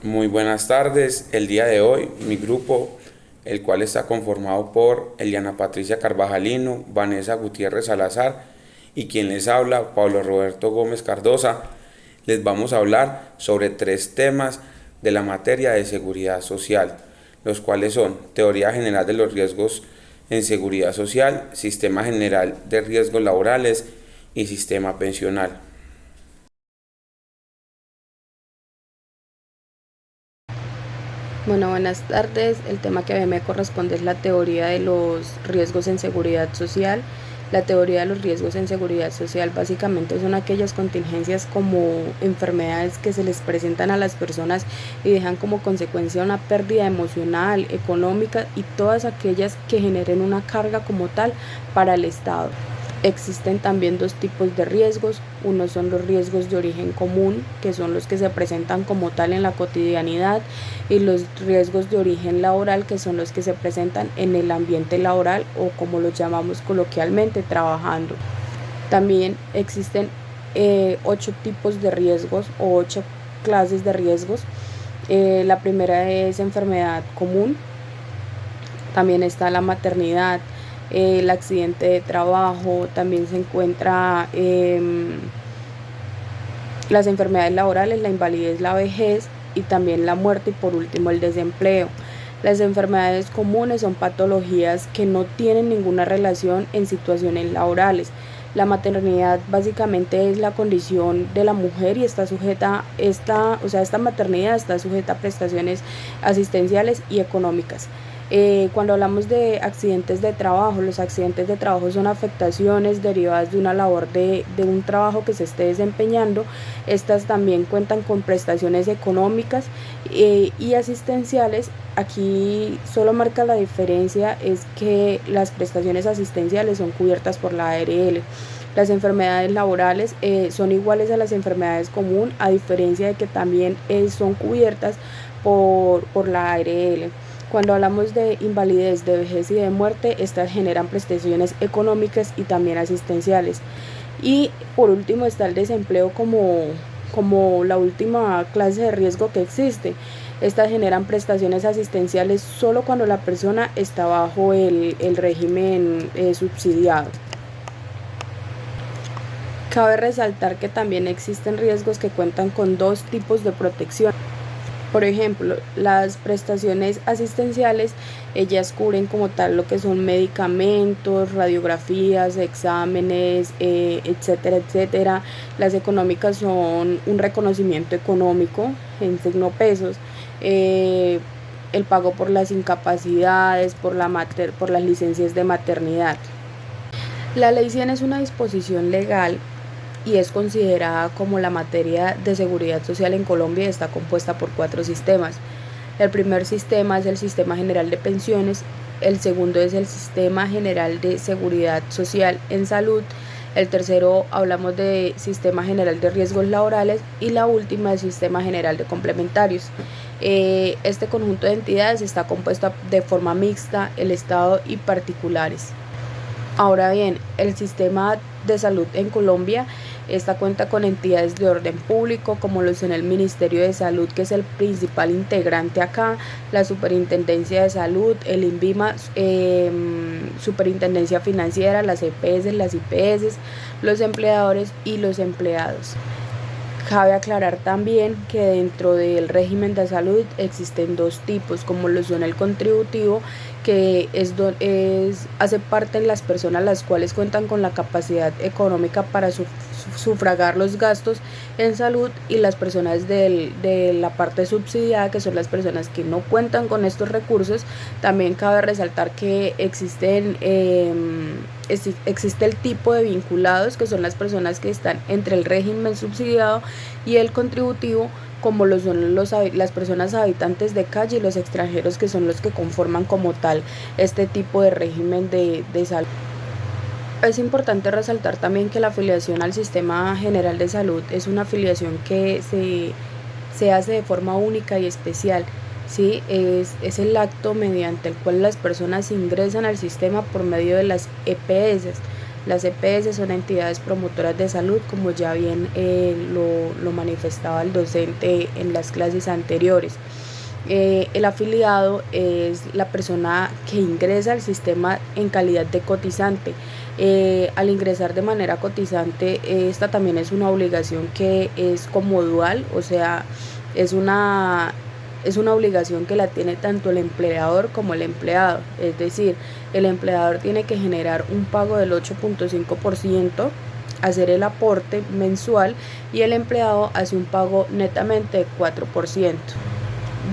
Muy buenas tardes. El día de hoy, mi grupo, el cual está conformado por Eliana Patricia Carvajalino, Vanessa Gutiérrez Salazar y quien les habla, Pablo Roberto Gómez Cardosa, les vamos a hablar sobre tres temas de la materia de seguridad social, los cuales son teoría general de los riesgos en seguridad social, sistema general de riesgos laborales y sistema pensional. Bueno, buenas tardes. El tema que a mí me corresponde es la teoría de los riesgos en seguridad social. La teoría de los riesgos en seguridad social básicamente son aquellas contingencias como enfermedades que se les presentan a las personas y dejan como consecuencia una pérdida emocional, económica y todas aquellas que generen una carga como tal para el Estado. Existen también dos tipos de riesgos. Uno son los riesgos de origen común, que son los que se presentan como tal en la cotidianidad, y los riesgos de origen laboral, que son los que se presentan en el ambiente laboral o como los llamamos coloquialmente, trabajando. También existen 8 tipos de riesgos o 8 clases de riesgos. La primera es enfermedad común, también está la maternidad, el accidente de trabajo, también se encuentra las enfermedades laborales, la invalidez, la vejez y también la muerte y por último el desempleo. Las enfermedades comunes son patologías que no tienen ninguna relación en situaciones laborales. La maternidad básicamente es la condición de la mujer y está sujeta, esta maternidad está sujeta a prestaciones asistenciales y económicas. Cuando hablamos de accidentes de trabajo, los accidentes de trabajo son afectaciones derivadas de una labor de un trabajo que se esté desempeñando. Estas también cuentan con prestaciones económicas y asistenciales. Aquí solo marca la diferencia es que las prestaciones asistenciales son cubiertas por la ARL. Las enfermedades laborales son iguales a las enfermedades común, a diferencia de que también son cubiertas por la ARL. Cuando hablamos de invalidez, de vejez y de muerte, estas generan prestaciones económicas y también asistenciales. Y por último está el desempleo como la última clase de riesgo que existe. Estas generan prestaciones asistenciales solo cuando la persona está bajo el régimen subsidiado. Cabe resaltar que también existen riesgos que cuentan con dos tipos de protección. Por ejemplo, las prestaciones asistenciales, ellas cubren como tal lo que son medicamentos, radiografías, exámenes, etcétera, etcétera. Las económicas son un reconocimiento económico en signo pesos, el pago por las incapacidades, por las licencias de maternidad. La ley 100 es una disposición legal y es considerada como la materia de seguridad social en Colombia y está compuesta por 4 sistemas. El primer sistema es el Sistema General de Pensiones, el segundo es el Sistema General de Seguridad Social en Salud, el tercero hablamos de Sistema General de Riesgos Laborales y la última es Sistema General de Complementarios. Este conjunto de entidades está compuesto de forma mixta, el Estado y particulares. Ahora bien, el sistema de salud en Colombia esta cuenta con entidades de orden público como lo son el Ministerio de Salud, que es el principal integrante acá, la Superintendencia de Salud, el INVIMA, Superintendencia Financiera, las EPS, las IPS, los empleadores y los empleados. Cabe aclarar también que dentro del régimen de salud existen dos tipos, como lo son el contributivo, que hace parte de las personas las cuales cuentan con la capacidad económica para sufragar los gastos en salud, y las personas de la parte subsidiada, que son las personas que no cuentan con estos recursos. También cabe resaltar que existe el tipo de vinculados, que son las personas que están entre el régimen subsidiado y el contributivo, como lo son las personas habitantes de calle y los extranjeros, que son los que conforman como tal este tipo de régimen de salud. Es importante resaltar también que la afiliación al Sistema General de Salud es una afiliación que se hace de forma única y especial. ¿Sí? Es el acto mediante el cual las personas ingresan al sistema por medio de las EPS. Las EPS son entidades promotoras de salud, como ya bien lo manifestaba el docente en las clases anteriores. El afiliado es la persona que ingresa al sistema en calidad de cotizante. Al ingresar de manera cotizante, esta también es una obligación que es como dual, o sea, es una obligación que la tiene tanto el empleador como el empleado. Es decir, el empleador tiene que generar un pago del 8.5%, hacer el aporte mensual, y el empleado hace un pago netamente de 4%.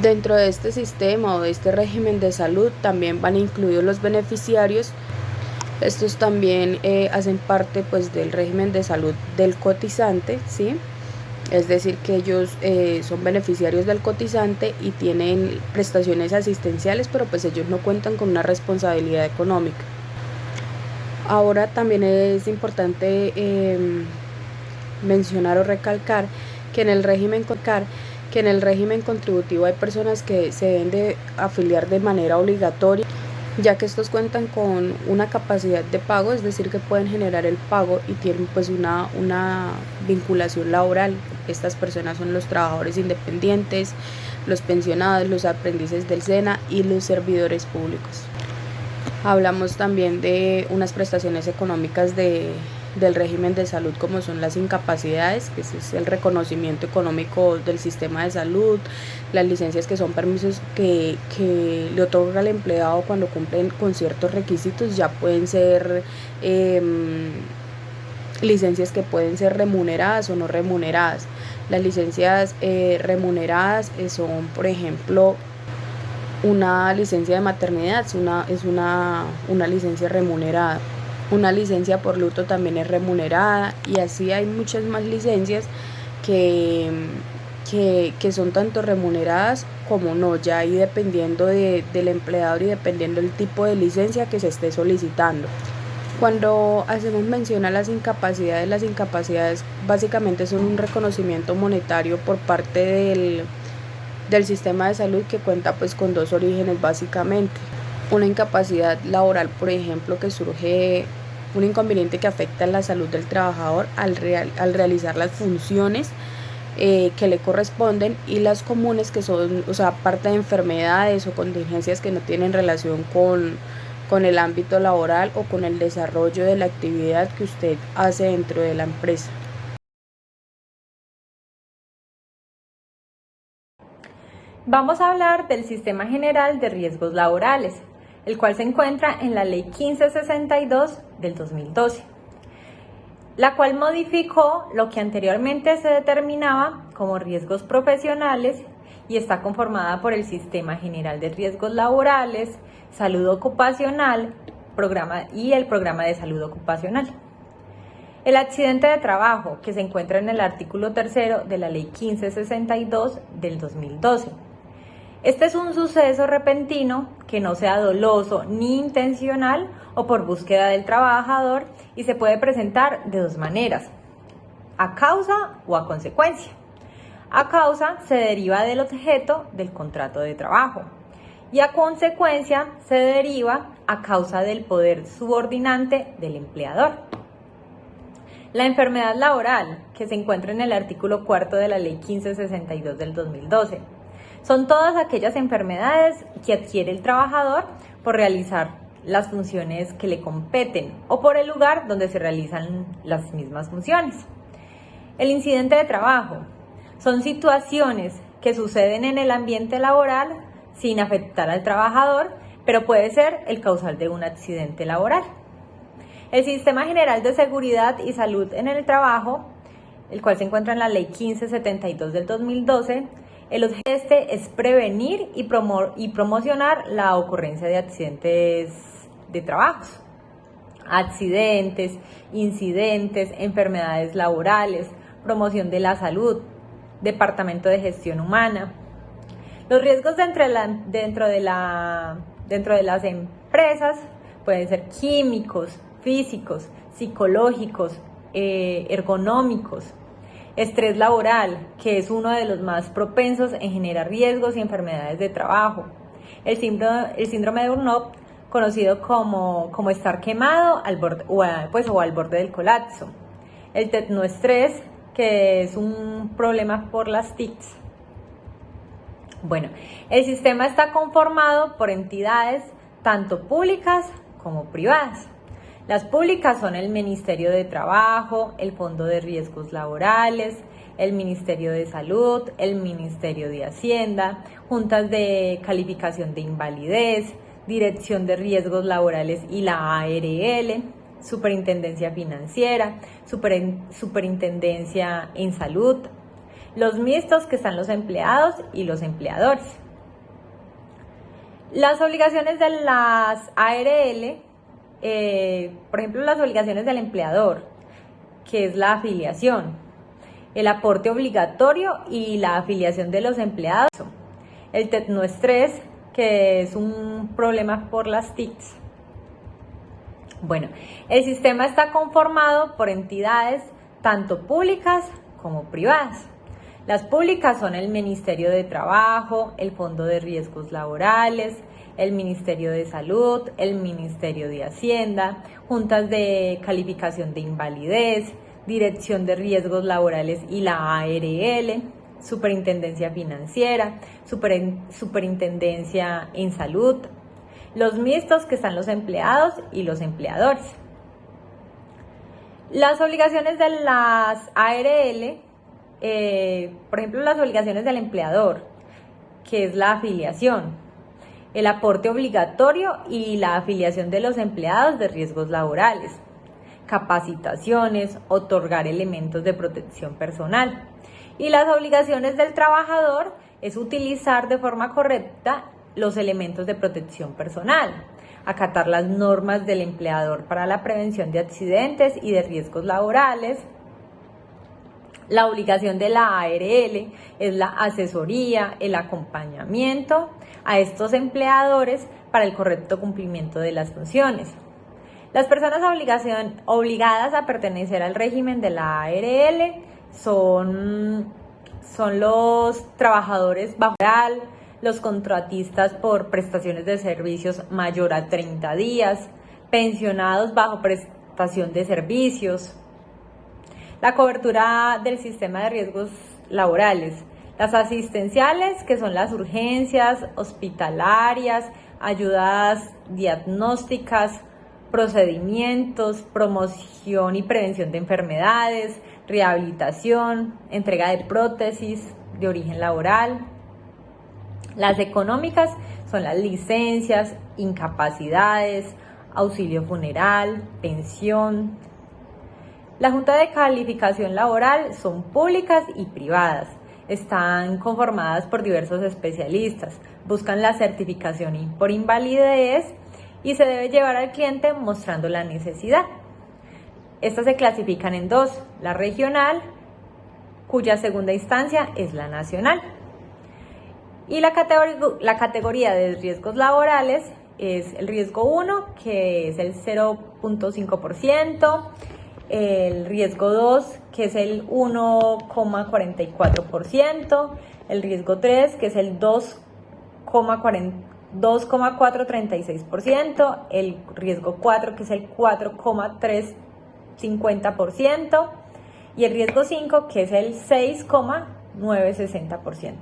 Dentro de este sistema o de este régimen de salud también van incluidos los beneficiarios. Estos también hacen parte pues del régimen de salud del cotizante, ¿sí? Es decir, que ellos son beneficiarios del cotizante y tienen prestaciones asistenciales, pero pues ellos no cuentan con una responsabilidad económica. Ahora también es importante mencionar o recalcar que en el régimen contributivo hay personas que se deben de afiliar de manera obligatoria, ya que estos cuentan con una capacidad de pago, es decir, que pueden generar el pago y tienen pues una vinculación laboral. Estas personas son los trabajadores independientes, los pensionados, los aprendices del SENA y los servidores públicos. Hablamos también de unas prestaciones económicas del régimen de salud, como son las incapacidades, que es el reconocimiento económico del sistema de salud, las licencias, que son permisos que le otorga al empleado cuando cumplen con ciertos requisitos. Ya pueden ser licencias que pueden ser remuneradas o no remuneradas. Las licencias remuneradas son, por ejemplo, una licencia de maternidad, es una licencia remunerada. Una licencia por luto también es remunerada, y así hay muchas más licencias que son tanto remuneradas como no, ya ahí dependiendo del empleador y dependiendo del tipo de licencia que se esté solicitando. Cuando hacemos mención a las incapacidades básicamente son un reconocimiento monetario por parte del sistema de salud, que cuenta pues con dos orígenes básicamente. Una incapacidad laboral, por ejemplo, que surge un inconveniente que afecta la salud del trabajador al realizar las funciones que le corresponden, y las comunes, que son, o sea, parte de enfermedades o contingencias que no tienen relación con el ámbito laboral o con el desarrollo de la actividad que usted hace dentro de la empresa. Vamos a hablar del Sistema General de Riesgos Laborales, el cual se encuentra en la Ley 1562 del 2012, la cual modificó lo que anteriormente se determinaba como riesgos profesionales y está conformada por el Sistema General de Riesgos Laborales, Salud Ocupacional y el Programa de Salud Ocupacional. El accidente de trabajo, que se encuentra en el artículo 3 de la Ley 1562 del 2012. Este es un suceso repentino que no sea doloso ni intencional o por búsqueda del trabajador, y se puede presentar de dos maneras: a causa o a consecuencia. A causa se deriva del objeto del contrato de trabajo, y a consecuencia se deriva a causa del poder subordinante del empleador. La enfermedad laboral, que se encuentra en el artículo 4 de la Ley 1562 del 2012. Son todas aquellas enfermedades que adquiere el trabajador por realizar las funciones que le competen o por el lugar donde se realizan las mismas funciones. El incidente de trabajo son situaciones que suceden en el ambiente laboral sin afectar al trabajador, pero puede ser el causal de un accidente laboral. El Sistema General de Seguridad y Salud en el Trabajo, el cual se encuentra en la Ley 1572 del 2012, el objeto de este es prevenir y promocionar la ocurrencia de accidentes de trabajos, accidentes, incidentes, enfermedades laborales, promoción de la salud, Departamento de Gestión Humana. Los riesgos dentro de las empresas pueden ser químicos, físicos, psicológicos, ergonómicos. Estrés laboral, que es uno de los más propensos en generar riesgos y enfermedades de trabajo. El síndrome de burnout conocido como estar quemado al borde, o al borde del colapso. El tecnoestrés, que es un problema por las TICs. Bueno, el sistema está conformado por entidades tanto públicas como privadas. Las públicas son el Ministerio de Trabajo, el Fondo de Riesgos Laborales, el Ministerio de Salud, el Ministerio de Hacienda, juntas de calificación de invalidez, Dirección de Riesgos Laborales y la ARL, Superintendencia Financiera, Superintendencia en Salud, los mixtos, que están los empleados y los empleadores. Las obligaciones de las ARL, por ejemplo, las obligaciones del empleador, que es la afiliación, el aporte obligatorio y la afiliación de los empleados, el tecnoestrés, que es un problema por las TICs. Bueno, el sistema está conformado por entidades tanto públicas como privadas. Las públicas son el Ministerio de Trabajo, el Fondo de Riesgos Laborales, el Ministerio de Salud, el Ministerio de Hacienda, juntas de calificación de invalidez, Dirección de Riesgos Laborales y la ARL, Superintendencia Financiera, Superintendencia en Salud, los mixtos, que están los empleados y los empleadores. Las obligaciones de las ARL, por ejemplo, las obligaciones del empleador, que es la afiliación, el aporte obligatorio y la afiliación de los empleados de riesgos laborales, capacitaciones, otorgar elementos de protección personal. Y las obligaciones del trabajador es utilizar de forma correcta los elementos de protección personal, acatar las normas del empleador para la prevención de accidentes y de riesgos laborales. La obligación de la ARL es la asesoría, el acompañamiento a estos empleadores para el correcto cumplimiento de las funciones. Las personas obligadas a pertenecer al régimen de la ARL son los trabajadores bajo oral, los contratistas por prestaciones de servicios mayor a 30 días, pensionados bajo prestación de servicios. La cobertura del sistema de riesgos laborales, las asistenciales, que son las urgencias, hospitalarias, ayudas diagnósticas, procedimientos, promoción y prevención de enfermedades, rehabilitación, entrega de prótesis de origen laboral. Las económicas son las licencias, incapacidades, auxilio funeral, pensión. La Junta de Calificación Laboral son públicas y privadas. Están conformadas por diversos especialistas. Buscan la certificación por invalidez y se debe llevar al cliente mostrando la necesidad. Estas se clasifican en dos: la regional, cuya segunda instancia es la nacional. Y la categoría de riesgos laborales es el riesgo 1, que es el 0.5%, el riesgo 2, que es el 1,44%, el riesgo 3, que es el 2,436%, el riesgo 4, que es el 4,350%, y el riesgo 5, que es el 6,960%.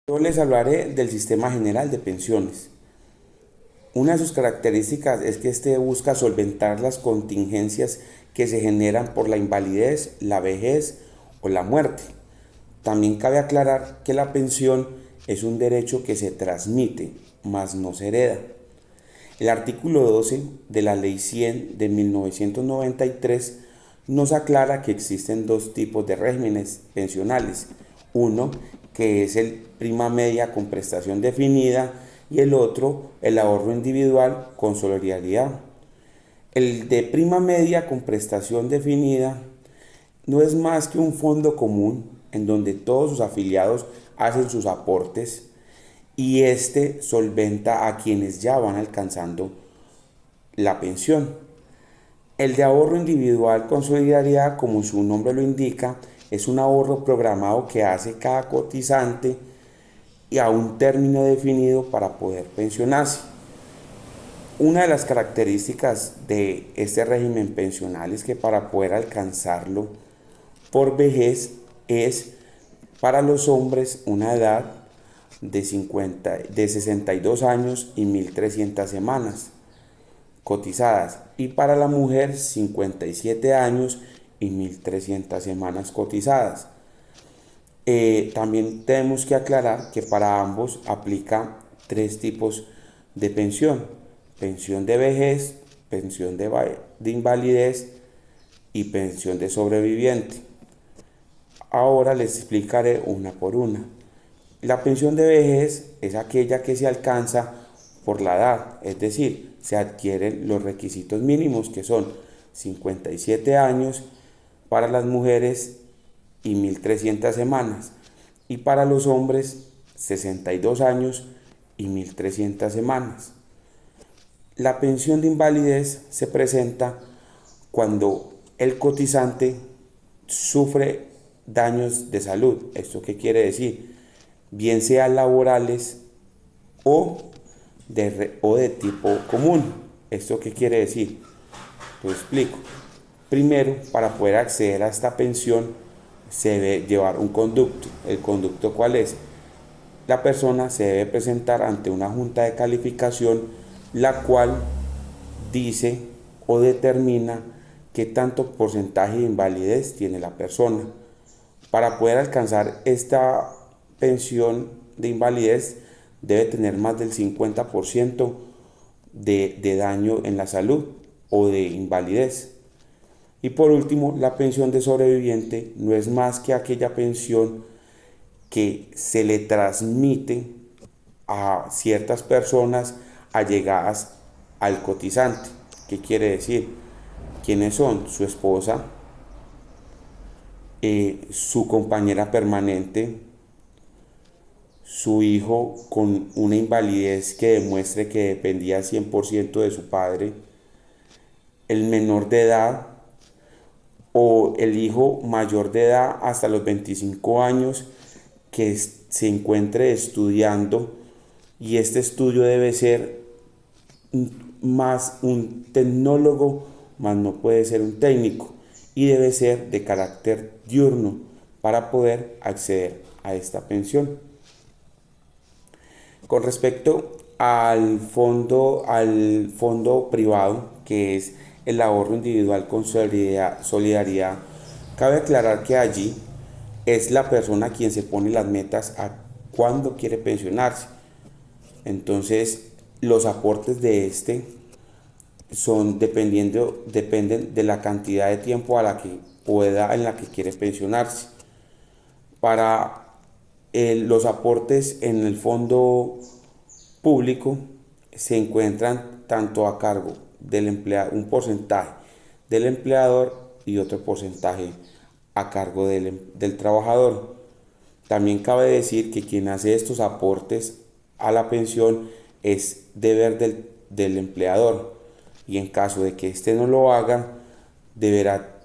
Yo les hablaré del Sistema General de Pensiones. Una de sus características es que este busca solventar las contingencias que se generan por la invalidez, la vejez o la muerte. También cabe aclarar que la pensión es un derecho que se transmite, mas no se hereda. El artículo 12 de la Ley 100 de 1993 nos aclara que existen dos tipos de regímenes pensionales. Uno, que es el prima media con prestación definida, y el otro, el ahorro individual con solidaridad. El de prima media con prestación definida no es más que un fondo común en donde todos sus afiliados hacen sus aportes y este solventa a quienes ya van alcanzando la pensión. El de ahorro individual con solidaridad, como su nombre lo indica, es un ahorro programado que hace cada cotizante y a un término definido para poder pensionarse. Una de las características de este régimen pensional es que para poder alcanzarlo por vejez es para los hombres una edad de 62 años y 1.300 semanas cotizadas, y para la mujer 57 años y 1.300 semanas cotizadas. También tenemos que aclarar que para ambos aplica tres tipos de pensión: pensión de vejez, pensión de invalidez y pensión de sobreviviente. Ahora les explicaré una por una. La pensión de vejez es aquella que se alcanza por la edad, es decir, se adquieren los requisitos mínimos, que son 57 años para las mujeres y 1.300 semanas, y para los hombres 62 años y 1.300 semanas. La pensión de invalidez se presenta cuando el cotizante sufre daños de salud. ¿Esto qué quiere decir? Bien sean laborales o de tipo común. ¿Esto qué quiere decir? Lo explico. Primero, para poder acceder a esta pensión se debe llevar un conducto. ¿El conducto cuál es? La persona se debe presentar ante una junta de calificación, la cual dice o determina qué tanto porcentaje de invalidez tiene la persona. Para poder alcanzar esta pensión de invalidez debe tener más del 50% de daño en la salud o de invalidez. Y por último, la pensión de sobreviviente no es más que aquella pensión que se le transmite a ciertas personas allegadas al cotizante. ¿Qué quiere decir? ¿Quiénes son? Su esposa, su compañera permanente, su hijo con una invalidez que demuestre que dependía 100% de su padre, el menor de edad o el hijo mayor de edad hasta los 25 años que se encuentre estudiando, y este estudio debe ser más un tecnólogo, más no puede ser un técnico, y debe ser de carácter diurno para poder acceder a esta pensión. Con respecto al fondo privado, que es el ahorro individual con solidaridad, cabe aclarar que allí es la persona quien se pone las metas a cuándo quiere pensionarse. Entonces, los aportes de este dependen de la cantidad de tiempo a la que pueda, en la que quiere pensionarse. Para los aportes en el fondo público se encuentran tanto a cargo del empleado, un porcentaje del empleador y otro porcentaje a cargo del trabajador. También cabe decir que quien hace estos aportes a la pensión es deber del empleador, y en caso de que éste no lo haga, deberá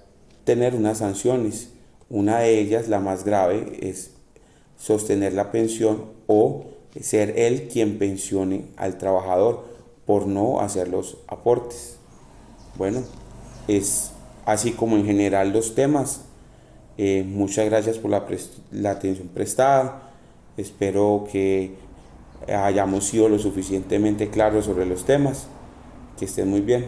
tener unas sanciones. Una de ellas, la más grave, es sostener la pensión o ser él quien pensione al trabajador por no hacer los aportes. Bueno, es así como en general los temas. Muchas gracias por la atención prestada. Espero que hayamos sido lo suficientemente claros sobre los temas. Que estén muy bien.